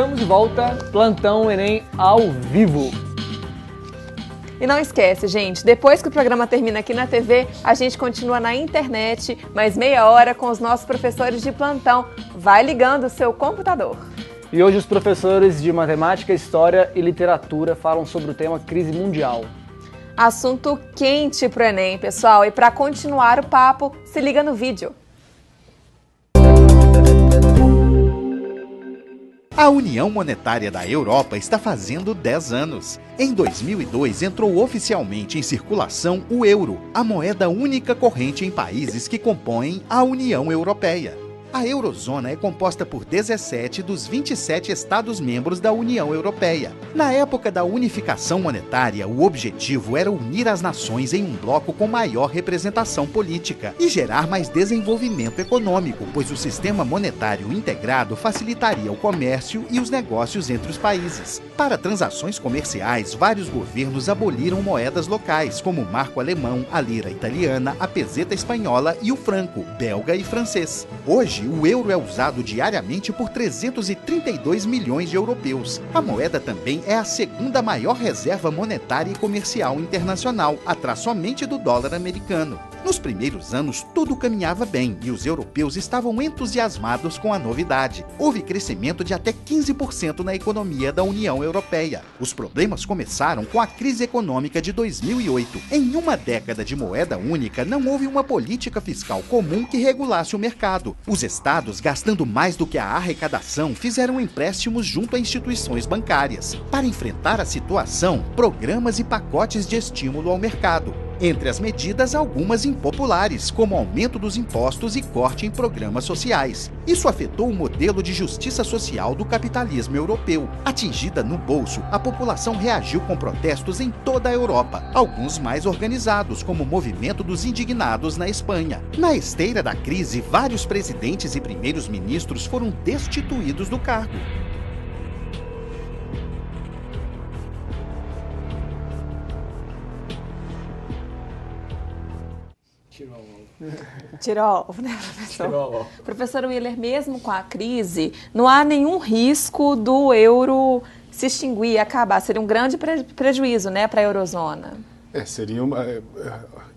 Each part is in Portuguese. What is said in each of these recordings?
estamos de volta, Plantão Enem ao vivo. E não esquece, gente, depois que o programa termina aqui na TV, a gente continua na internet, mais meia hora com os nossos professores de plantão. Vai ligando o seu computador. E hoje os professores de Matemática, História e Literatura falam sobre o tema crise mundial. Assunto quente pro Enem, pessoal. E para continuar o papo, se liga no vídeo. A União Monetária da Europa está fazendo 10 anos. Em 2002, entrou oficialmente em circulação o euro, a moeda única corrente em países que compõem a União Europeia. A eurozona é composta por 17 dos 27 Estados-membros da União Europeia. Na época da unificação monetária, o objetivo era unir as nações em um bloco com maior representação política e gerar mais desenvolvimento econômico, pois o sistema monetário integrado facilitaria o comércio e os negócios entre os países. Para transações comerciais, vários governos aboliram moedas locais, como o marco alemão, a lira italiana, a peseta espanhola e o franco, belga e francês. Hoje, o euro é usado diariamente por 332 milhões de europeus. A moeda também é a segunda maior reserva monetária e comercial internacional, atrás somente do dólar americano. Nos primeiros anos, tudo caminhava bem e os europeus estavam entusiasmados com a novidade. Houve crescimento de até 15% na economia da União Europeia. Os problemas começaram com a crise econômica de 2008. Em uma década de moeda única, não houve uma política fiscal comum que regulasse o mercado. Os estados, gastando mais do que a arrecadação, fizeram empréstimos junto a instituições bancárias. Para enfrentar a situação, programas e pacotes de estímulo ao mercado. Entre as medidas, algumas impopulares, como aumento dos impostos e corte em programas sociais. Isso afetou o modelo de justiça social do capitalismo europeu. Atingida no bolso, a população reagiu com protestos em toda a Europa, alguns mais organizados, como o movimento dos indignados na Espanha. Na esteira da crise, vários presidentes e primeiros ministros foram destituídos do cargo. Tirou, né, professor? Tirou. Professor Willer, mesmo com a crise, não há nenhum risco do euro se extinguir e acabar. Seria um grande prejuízo, né, para a eurozona. Seria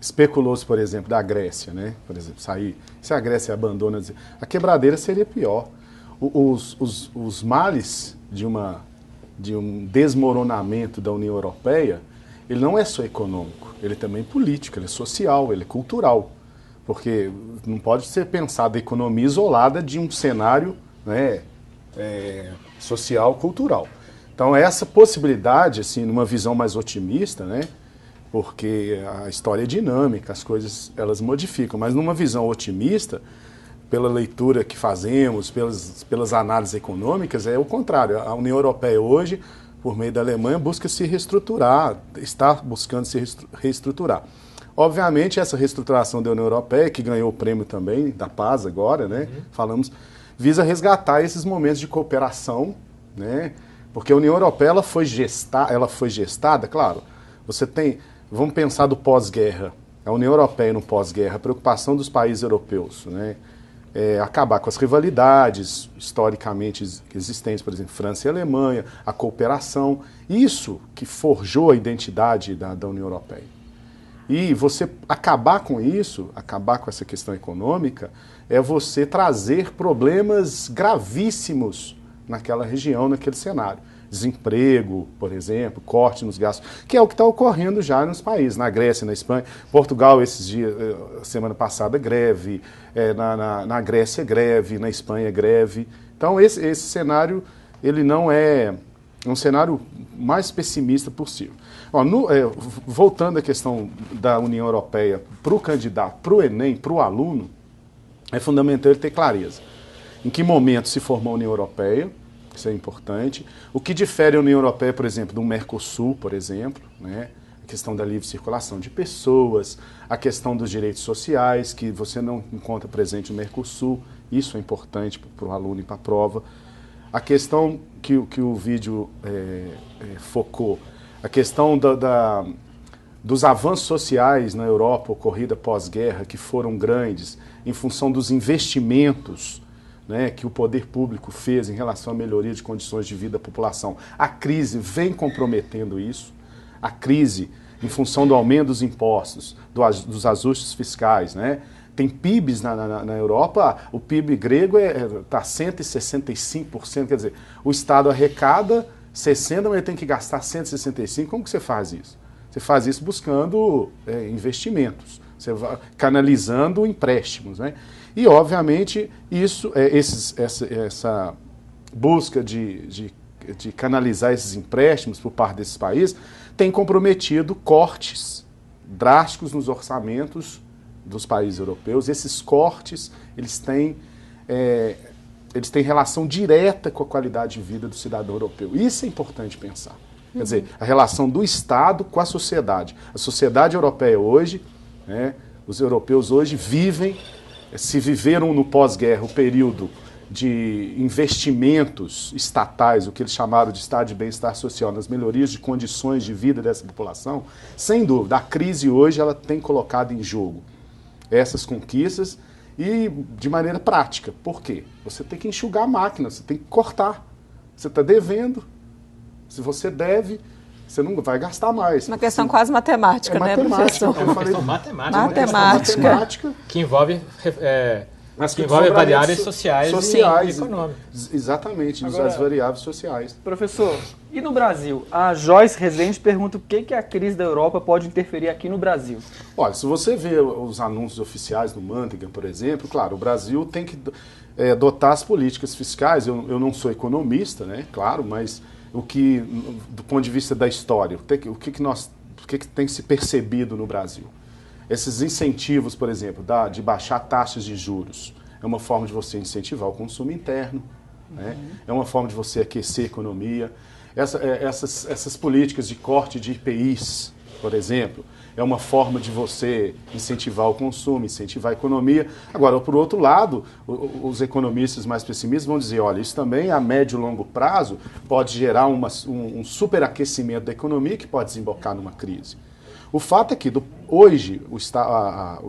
especulou-se, por exemplo, da Grécia, né? Por exemplo, sair. Se a Grécia abandona, a quebradeira seria pior. Os males de um desmoronamento da União Europeia, ele não é só econômico, ele é também político, ele é social, ele é cultural. Porque não pode ser pensada a economia isolada de um cenário, né, social, cultural. Então, essa possibilidade, assim, numa visão mais otimista, né, porque a história é dinâmica, as coisas elas modificam, mas numa visão otimista, pela leitura que fazemos, pelas análises econômicas, é o contrário. A União Europeia hoje, por meio da Alemanha, busca se reestruturar, está buscando se reestruturar. Obviamente, essa reestruturação da União Europeia, que ganhou o prêmio também da paz agora, né, falamos, visa resgatar esses momentos de cooperação, né, porque a União Europeia ela foi gestada, claro, vamos pensar do pós-guerra, a União Europeia no pós-guerra, a preocupação dos países europeus, né, acabar com as rivalidades historicamente existentes, por exemplo, França e Alemanha, a cooperação, isso que forjou a identidade da União Europeia. E você acabar com isso, acabar com essa questão econômica, é você trazer problemas gravíssimos naquela região, naquele cenário. Desemprego, por exemplo, corte nos gastos, que é o que está ocorrendo já nos países, na Grécia, na Espanha. Portugal, esses dias, semana passada, greve, na Grécia, greve, na Espanha, greve. Então, esse cenário, ele não é um cenário mais pessimista possível. Voltando à questão da União Europeia para o candidato, para o Enem, para o aluno, é fundamental ele ter clareza. Em que momento se formou a União Europeia, isso é importante. O que difere a União Europeia, por exemplo, do Mercosul, por exemplo, né? A questão da livre circulação de pessoas, a questão dos direitos sociais, que você não encontra presente no Mercosul, isso é importante para o aluno e para a prova. A questão que o vídeo focou, a questão dos avanços sociais na Europa ocorrida pós-guerra, que foram grandes, em função dos investimentos né, que o poder público fez em relação à melhoria de condições de vida da população. A crise vem comprometendo isso. A crise, em função do aumento dos impostos, dos ajustes fiscais, né? Tem PIBs na Europa, o PIB grego está 165%, quer dizer, o Estado arrecada 60%, mas ele tem que gastar 165%. Como que você faz isso? Você faz isso buscando investimentos, você vai canalizando empréstimos, né? E, obviamente, essa busca de canalizar esses empréstimos por parte desses países tem comprometido cortes drásticos nos orçamentos dos países europeus. Esses cortes, eles têm relação direta com a qualidade de vida do cidadão europeu. Isso é importante pensar. Quer dizer, a relação do Estado com a sociedade. A sociedade europeia hoje, né, os europeus hoje se viveram no pós-guerra o período de investimentos estatais, o que eles chamaram de estado de bem-estar social, nas melhorias de condições de vida dessa população, sem dúvida, a crise hoje ela tem colocado em jogo essas conquistas e de maneira prática. Por quê? Você tem que enxugar a máquina, você tem que cortar. Você está devendo. Se você deve, você não vai gastar mais. Uma questão quase matemática, né, professor? É uma questão matemática. Matemática. Que envolve variáveis sociais e econômicas. Exatamente, Agora, as variáveis sociais. Professor, e no Brasil? A Joyce Rezende pergunta o que a crise da Europa pode interferir aqui no Brasil. Olha, se você vê os anúncios oficiais do Manteiga, por exemplo, claro, o Brasil tem que dotar as políticas fiscais. Eu não sou economista, né, claro, mas do ponto de vista da história, o que tem se percebido no Brasil? Esses incentivos, por exemplo, de baixar taxas de juros, é uma forma de você incentivar o consumo interno, né? É uma forma de você aquecer a economia. Essas políticas de corte de IPIs, por exemplo, é uma forma de você incentivar o consumo, incentivar a economia. Agora, por outro lado, os economistas mais pessimistas vão dizer, olha, isso também a médio e longo prazo pode gerar um superaquecimento da economia que pode desembocar numa crise. O fato é que hoje o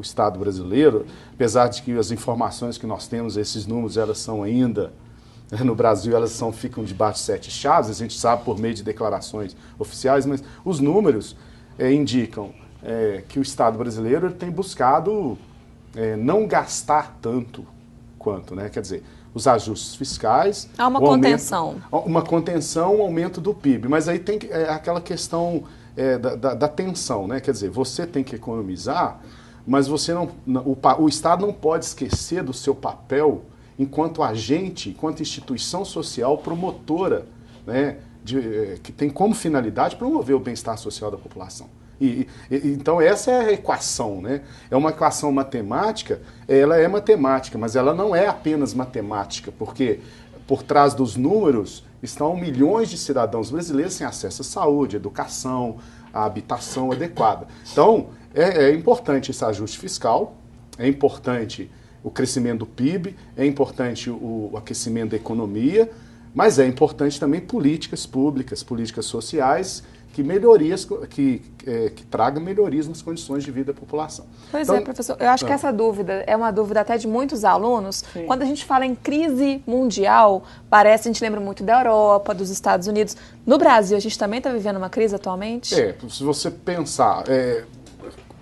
Estado brasileiro, apesar de que as informações que nós temos, esses números, elas são ainda, no Brasil, ficam debaixo de 7 chaves, a gente sabe por meio de declarações oficiais, mas os números indicam que o Estado brasileiro tem buscado não gastar tanto quanto, né? Quer dizer, os ajustes fiscais... Há uma contenção. Uma contenção, um aumento do PIB, mas aí tem aquela questão... da tensão, né? Quer dizer, você tem que economizar, mas o Estado não pode esquecer do seu papel enquanto agente, enquanto instituição social promotora, né? Que tem como finalidade promover o bem-estar social da população. Então essa é a equação, né? É uma equação matemática, ela é matemática, mas ela não é apenas matemática, porque por trás dos números estão milhões de cidadãos brasileiros sem acesso à saúde, à educação, à habitação adequada. Então, é importante esse ajuste fiscal, é importante o crescimento do PIB, é importante o aquecimento da economia, mas é importante também políticas públicas, políticas sociais, que tragam melhorias nas condições de vida da população. Pois é, professor. Eu acho que essa dúvida é uma dúvida até de muitos alunos. Sim. Quando a gente fala em crise mundial, a gente lembra muito da Europa, dos Estados Unidos. No Brasil, a gente também está vivendo uma crise atualmente? Se você pensar,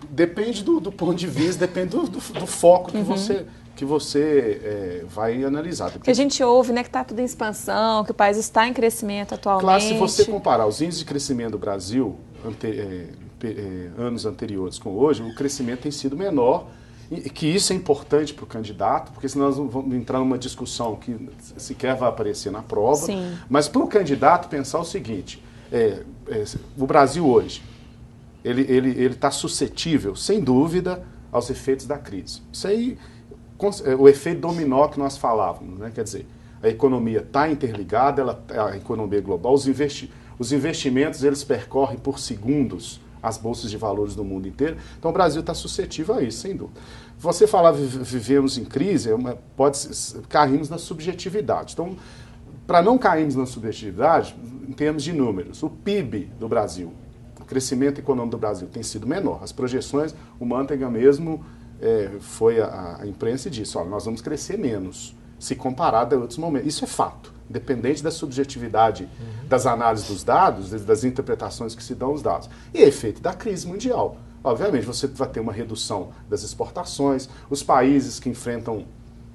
depende do ponto de vista, depende do foco que você vai analisar. Porque a gente ouve, né, que está tudo em expansão, que o país está em crescimento atualmente. Claro, se você comparar os índices de crescimento do Brasil, anos anteriores com hoje, o crescimento tem sido menor, e que isso é importante para o candidato, porque senão nós vamos entrar numa discussão que sequer vai aparecer na prova. Sim. Mas para o candidato pensar o seguinte, o Brasil hoje, ele está suscetível, sem dúvida, aos efeitos da crise. Isso aí... O efeito dominó que nós falávamos, né? Quer dizer, a economia está interligada, a economia global, os investimentos eles percorrem por segundos as bolsas de valores do mundo inteiro, então o Brasil está suscetível a isso, sem dúvida. Você falar vivemos em crise, caímos na subjetividade. Então, para não cairmos na subjetividade, em termos de números, o PIB do Brasil, o crescimento econômico do Brasil tem sido menor. As projeções, o Manteiga mesmo... foi a imprensa e disse, olha, nós vamos crescer menos. se comparado a outros momentos. Isso é fato, independente da subjetividade das análises dos dados, das interpretações que se dão aos dados. E é efeito da crise mundial. Obviamente, você vai ter uma redução das exportações, os países que enfrentam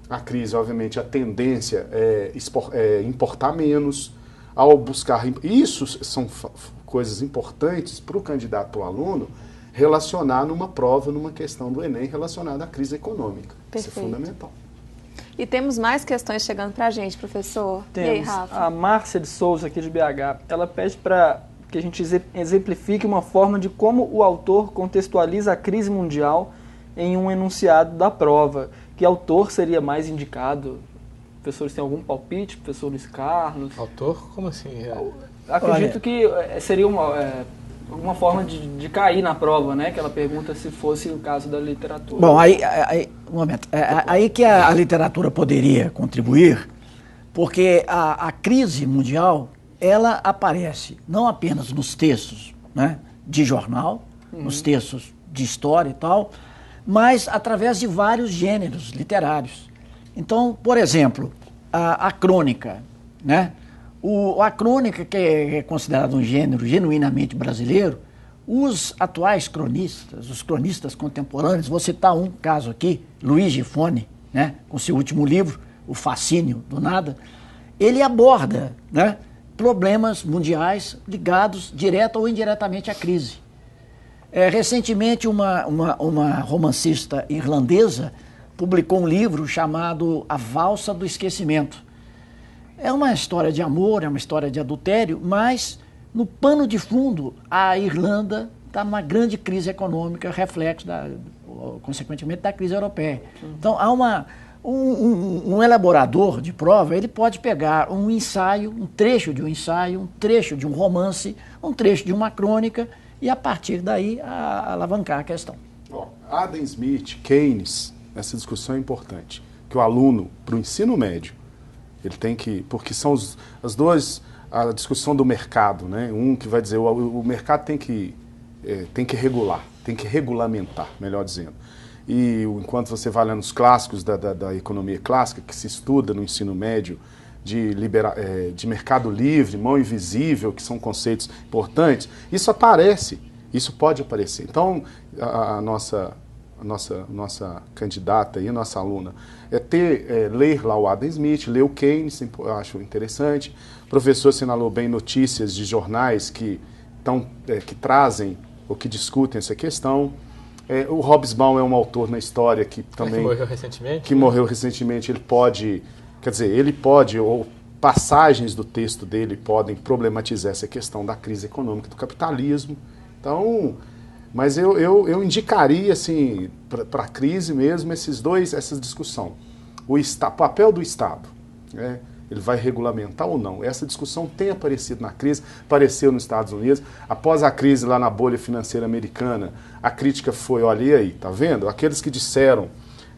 a crise, obviamente, a tendência é importar menos, ao buscar... Isso são coisas importantes para o candidato, para o aluno, relacionar numa prova, numa questão do Enem relacionada à crise econômica. Perfeito. Isso é fundamental. E temos mais questões chegando para a gente, professor. Temos. E aí, Rafa? A Márcia de Souza, aqui de BH, ela pede para que a gente exemplifique uma forma de como o autor contextualiza a crise mundial em um enunciado da prova. Que autor seria mais indicado? Professores, tem algum palpite? Professor Luiz Carlos? Autor? Como assim? Acredito que seria uma forma de cair na prova, né? Que ela pergunta se fosse o caso da literatura. Bom, um momento. Aí que a literatura poderia contribuir, porque a crise mundial, ela aparece não apenas nos textos, né, de jornal, nos textos de história e tal, mas através de vários gêneros literários. Então, por exemplo, a crônica, né? A crônica, que é considerado um gênero genuinamente brasileiro, os atuais cronistas, os cronistas contemporâneos, vou citar um caso aqui, Luiz Gifone, né, com seu último livro, O Fascínio do Nada, ele aborda, né, problemas mundiais ligados direta ou indiretamente à crise. Recentemente, uma romancista irlandesa publicou um livro chamado A Valsa do Esquecimento. É uma história de amor, é uma história de adultério, mas no pano de fundo a Irlanda está numa grande crise econômica, reflexo, consequentemente, da crise europeia. Então, há um elaborador de prova, ele pode pegar um ensaio, um trecho de um ensaio, um trecho de um romance, um trecho de uma crônica e, a partir daí, alavancar a questão. Adam Smith, Keynes, essa discussão é importante, que o aluno, para o ensino médio, ele tem que, porque são as duas, a discussão do mercado, né? Um que vai dizer, o mercado tem que regular, tem que regulamentar, melhor dizendo. E enquanto você vai lendo os clássicos da economia clássica, que se estuda no ensino médio, de mercado livre, mão invisível, que são conceitos importantes, isso aparece, isso pode aparecer. Então, a nossa candidata e a nossa aluna ler lá o Adam Smith, ler o Keynes, eu acho interessante. O professor assinalou bem notícias de jornais que trazem ou que discutem essa questão. O Hobsbawm é um autor na história que também... que morreu recentemente? Que morreu recentemente, ele pode, ou passagens do texto dele podem problematizar essa questão da crise econômica, do capitalismo. Então... Mas eu indicaria, assim, para a crise mesmo, essa discussão. O papel do Estado, né? Ele vai regulamentar ou não? Essa discussão tem aparecido na crise, apareceu nos Estados Unidos. Após a crise lá na bolha financeira americana, a crítica foi, olha e aí, tá vendo? Aqueles que disseram,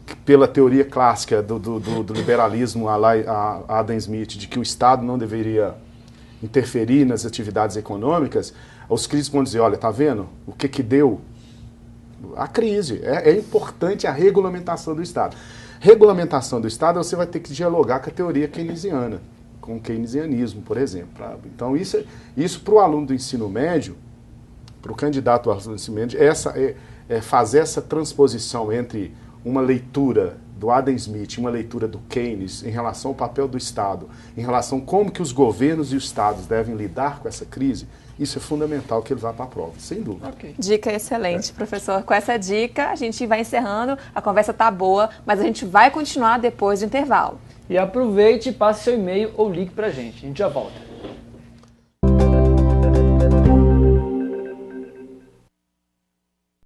que pela teoria clássica do liberalismo, a Adam Smith, de que o Estado não deveria interferir nas atividades econômicas, os críticos vão dizer, olha, tá vendo o que deu? A crise. É importante a regulamentação do Estado. Regulamentação do Estado, você vai ter que dialogar com a teoria keynesiana, com o keynesianismo, por exemplo. Então, isso para o aluno do ensino médio, para o candidato ao aluno do ensino médio, fazer essa transposição entre uma leitura do Adam Smith, uma leitura do Keynes em relação ao papel do Estado, em relação a como que os governos e os Estados devem lidar com essa crise, isso é fundamental que ele vá para a prova, sem dúvida. Okay. Dica excelente, professor. Com essa dica, a gente vai encerrando, a conversa tá boa, mas a gente vai continuar depois do intervalo. E aproveite, passe seu e-mail ou ligue pra gente. A gente já volta.